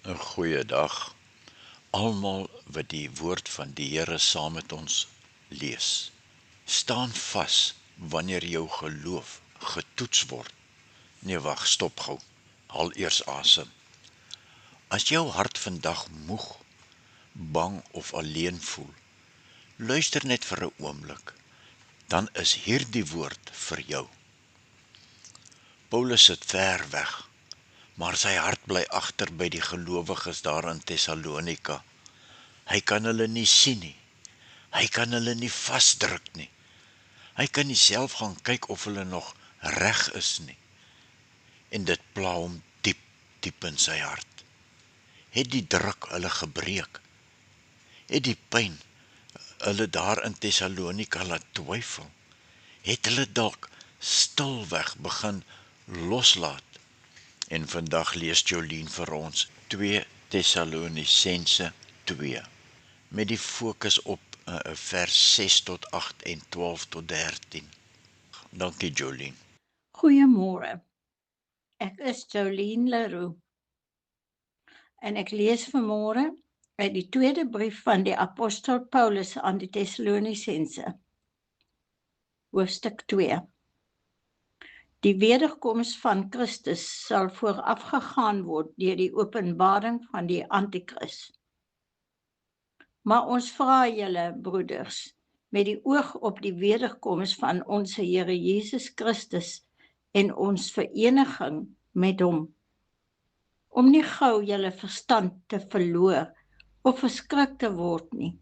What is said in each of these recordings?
'n Goeie dag. Almal wat die woord van die Here saam met ons lees. Staan vas wanneer jou geloof getoets word. Nee, wag, stop gou. Haal eers asem. As jou hart vandag moeg, bang of alleen voel, luister net vir 'n oomblik. Dan is hierdie woord vir jou. Paulus sit ver weg, maar sy hart bly agter by die gelowiges daar in Tessalonika. Hy kan hulle nie sien nie. Hy kan hulle nie vasdruk nie. Hy kan nie self gaan kyk of hulle nog reg is nie. En dit pla hom diep, diep in sy hart. Het die druk hulle gebreek? Het die pyn hulle daar in Tessalonika laat twyfel? Het hulle dalk stilweg begin loslaat? En vandag lees Jolien vir ons 2 Tessalonisense 2 met die fokus op vers 6 tot 8 en 12 tot 13. Dankie Jolien. Goeiemôre. Ek is Jolien Leroux en ek lees vanmôre uit die tweede brief van die apostel Paulus aan die Tessalonisense. Hoofstuk 2. Die wederkoms van Christus sal voorafgegaan word deur die openbaring van die Antikris. Maar ons vra julle, broeders, met die oog op die wederkoms van ons Here Jesus Christus en ons vereniging met hom, om nie gou julle verstand te verloor of verskrik te word nie,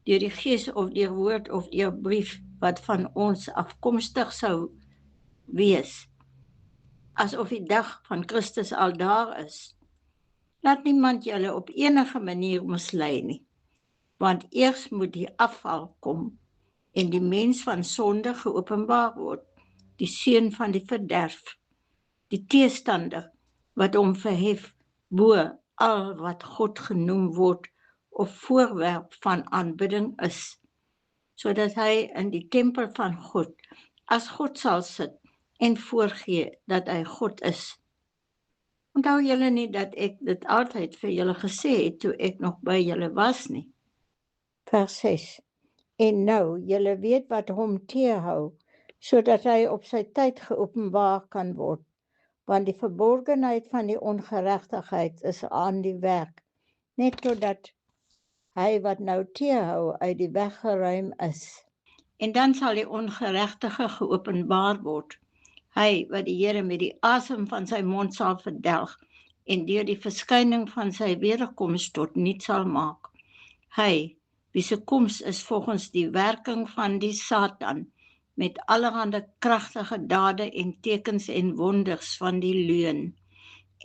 deur die gees of deur woord of deur brief wat van ons afkomstig sou wees, asof die dag van Christus al daar is. Laat niemand julle op enige manier mislei nie, want eers moet die afval kom en die mens van sonde geopenbaar word, die seun van die verderf, die teestander wat hom verhef bo al wat God genoem word of voorwerp van aanbidding is, sodat hy in die tempel van God as God sal sit en voorgee dat hy God is. Onthou julle nie dat ek dit altyd vir julle gesê het toe ek nog by julle was nie. Vers 6. En nou, julle weet wat hom teehou, sodat hy op sy tyd geopenbaar kan word, want die verborgenheid van die ongeregtigheid is aan die werk, net totdat hy wat nou teehou uit die weg geruim is. En dan sal die ongeregtige geopenbaar word, hy wat die Here met die asem van sy mond sal verdelg en deur die verskyning van sy wederkoms tot niet sal maak. Hy, wie se koms is volgens die werking van die Satan, met allerhande kragtige dade en tekens en wonders van die leuen,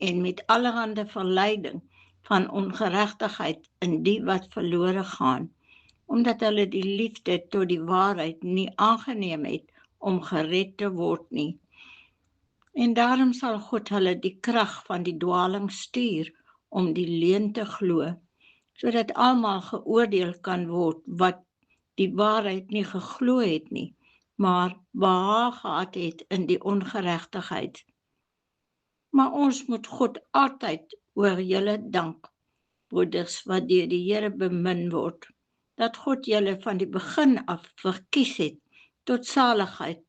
en met allerhande verleiding van ongeregtigheid in die wat verlore gaan, omdat hulle die liefde tot die waarheid nie aangeneem het om gered te word nie. En daarom sal God hulle die krag van die dwaling stuur om die leuen te glo, sodat almal geoordeel kan word wat die waarheid nie geglo het nie, maar behaag gehad het in die ongeregtigheid. Maar ons moet God altyd oor julle dank, broeders wat deur die Here bemin word, dat God julle van die begin af verkies het tot saligheid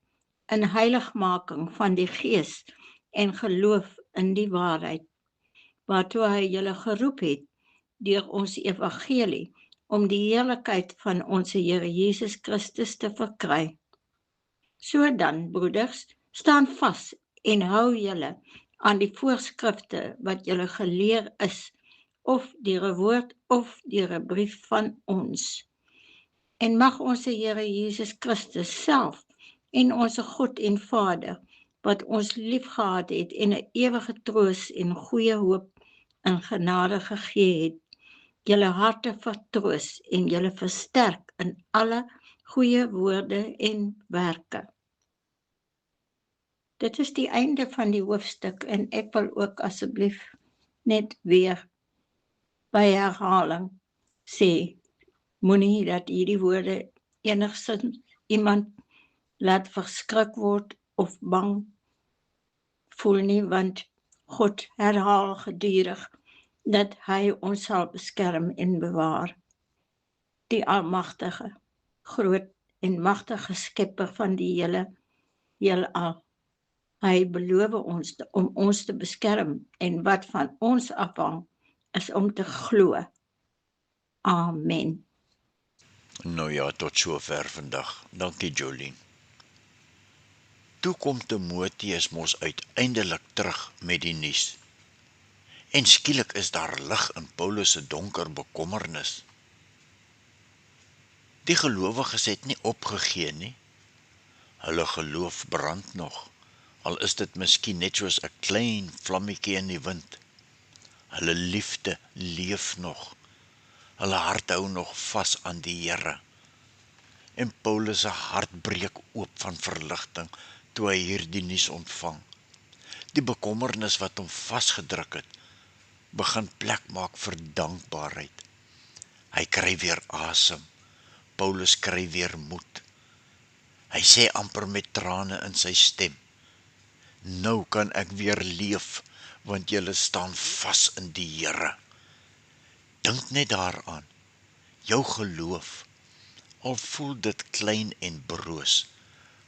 in heiligmaking van die Gees en geloof in die waarheid, waartoe hy julle geroep het deur ons evangelie, om die heerlikheid van ons Here Jesus Christus te verkry. So dan, broeders, staan vas en hou julle aan die voorskrifte wat julle geleer is, of deur 'n woord of deur 'n brief van ons. En mag ons Here Jesus Christus self en ons God en Vader, wat ons liefgehad het en 'n ewige troos en goeie hoop in genade gegee het, julle harte vertroos en julle versterk in alle goeie woorde en werke. Dit is die einde van die hoofstuk en ek wil ook asseblief net weer by herhaling sê, moenie dat hierdie woorde enigstens iemand laat verskrik word of bang voel nie, want God herhaal gedurig dat hy ons sal beskerm en bewaar. Die almagtige, groot en magtige skepper van die hele heelal. Hy beloof ons om ons te beskerm en wat van ons afhang is om te glo. Amen. Nou ja, tot sover vandag. Dankie Jolien. Toe kom Timoteus mos uiteindelik terug met die nuus. En skielik is daar lig in Paulus se donker bekommernis. Die gelowiges het nie opgegee nie. Hulle geloof brand nog, al is dit miskien net soos 'n klein vlammetjie in die wind. Hulle liefde leef nog. Hulle hart hou nog vas aan die Here. En Paulus se hart breek oop van verligting toe hy hierdie nuus ontvang. Die bekommernis wat hom vasgedruk het, begin plek maak vir dankbaarheid. Hy kry weer asem. Paulus kry weer moed. Hy sê amper met trane in sy stem: "Nou kan ek weer leef, want julle staan vas in die Here." Dink net daaraan. Jou geloof, al voel dit klein en broos,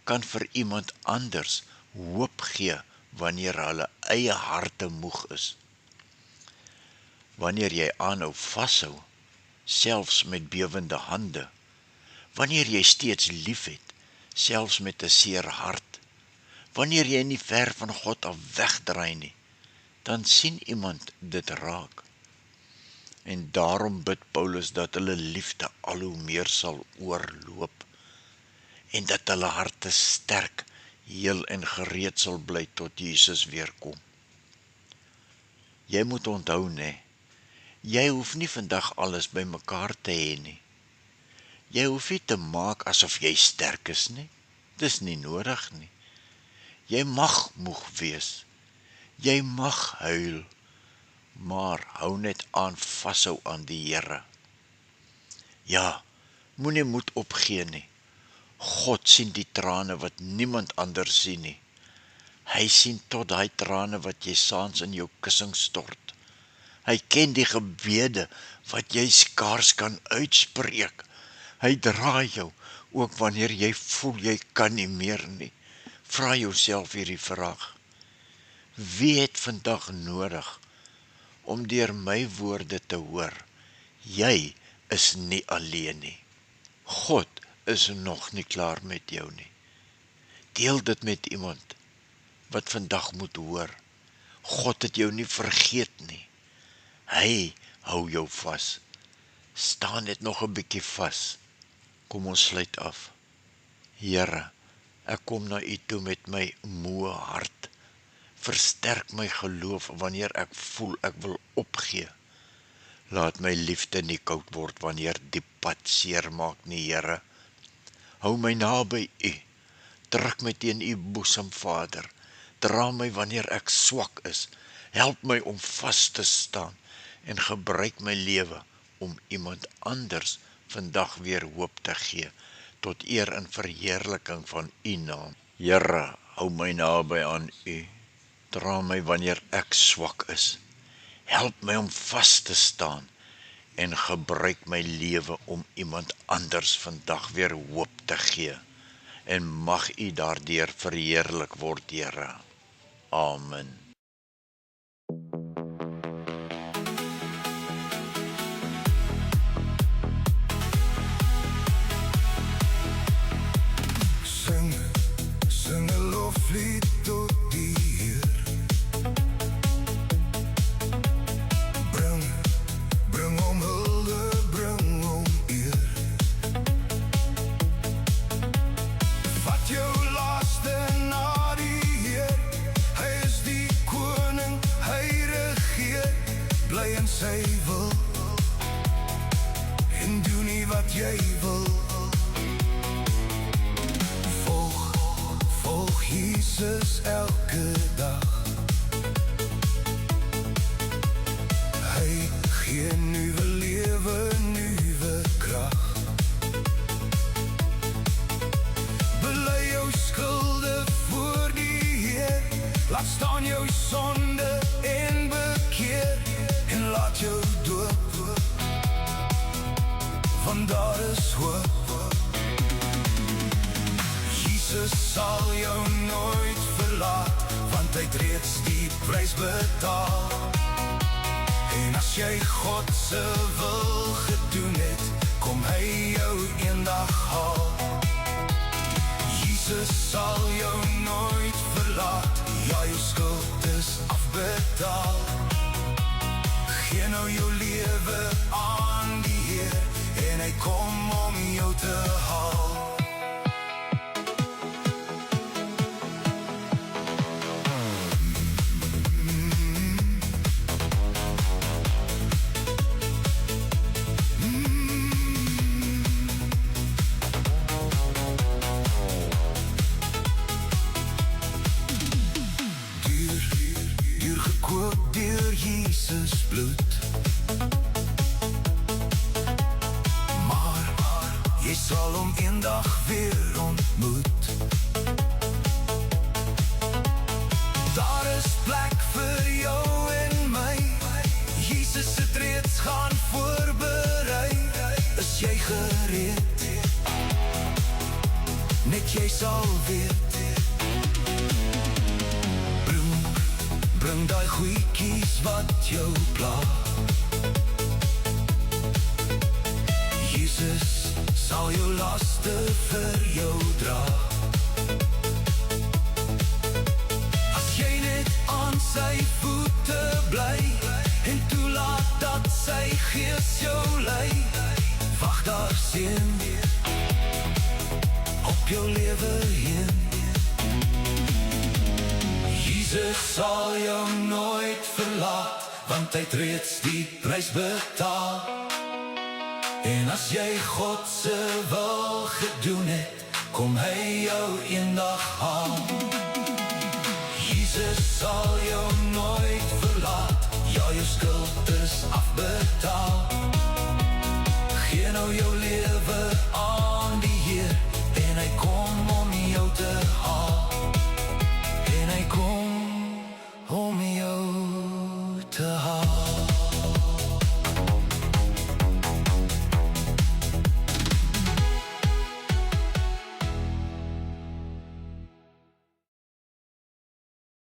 kan vir iemand anders hoop gee wanneer hulle eie harte moeg is. Wanneer jy aanhou vashou, selfs met bewende hande, wanneer jy steeds liefhet, selfs met 'n seer hart, wanneer jy nie ver van God af wegdraai nie, dan sien iemand dit raak. En daarom bid Paulus dat hulle liefde al hoe meer sal oorloop en dat hulle harte sterk, heel en gereed sal bly tot Jesus weer kom. Jy moet onthou, nee, jy hoef nie vandag alles bymekaar te hê nie. Jy hoef nie te maak asof jy sterk is nie. Dis nie nodig nie. Jy mag moeg wees. Jy mag huil. Maar hou net aan vashou aan die Here. Ja, moenie moed opgee nie. God sien die trane wat niemand anders sien nie. Hy sien tot daai trane wat jy saans in jou kussing stort. Hy ken die gebede wat jy skaars kan uitspreek. Hy dra jou, ook wanneer jy voel jy kan nie meer nie. Vra jouself hierdie vraag: wie het vandag nodig om deur my woorde te hoor, jy is nie alleen nie. God is nog nie klaar met jou nie. Deel dit met iemand wat vandag moet hoor. God het jou nie vergeet nie. Hy hou jou vas. Staan net nog 'n bietjie vas. Kom ons sluit af. Here, ek kom na U toe met my moe hart. Versterk my geloof wanneer ek voel ek wil opgee. Laat my liefde nie koud word wanneer die pad seer maak nie, Here. Hou my naby U. Druk my teen U boesem, Vader. Dra my wanneer ek swak is. Help my om vas te staan en gebruik my lewe om iemand anders vandag weer hoop te gee, tot eer en verheerliking van U naam. Here, hou my naby aan U. Dra my wanneer ek swak is. Help my om vas te staan en gebruik my lewe om iemand anders vandag weer hoop te gee. En mag U daardeur verheerlik word, Here. Amen. Sing 'n loflied tot die Heer. Bring hom hulde, bring hom eer. Vat jou laaste na die Heer. Hy is die koning, hy regeer. Bly in sy wil en doen nie wat jy wil. Volg Jesus elke dag. Hy gee nuwe lewe, nuwe krag. Bely jou skulde voor die Heer. Laat staan jou sonde en bekeer. En laat sal jou nooit verlaat, want hy het reeds die prys betaal. En as jy God se wil gedoen het, kom hy jou eendag haal. Jesus sal jou nooit verlaat, ja, jou skuld is afbetaal. Gee nou jou lewe aan die Heer, en hy kom om jou te haal. Duur gekoop deur Jesus bloed, maar jy sal hom eendag weer ontmoet. Daar is plek vir jou en my, Jesus het reeds gaan voorberei. Is jy gereed? Net jy sal weet. Bring daai goeikies wat jou pla. Jesus sal jou laste vir jou dra. As jy net aan sy voete bly, en toelaat dat sy gees jou lei, wag daar seën op jou lewe heen. Jesus sal jou nooit verlaat, want hy het reeds die prys betaal. En as jy God se wil gedoen het, kom hy jou eendag haal. Jesus sal jou nooit verlaat, ja, jou skuld is afbetaal. Gee nou jou lewe aan die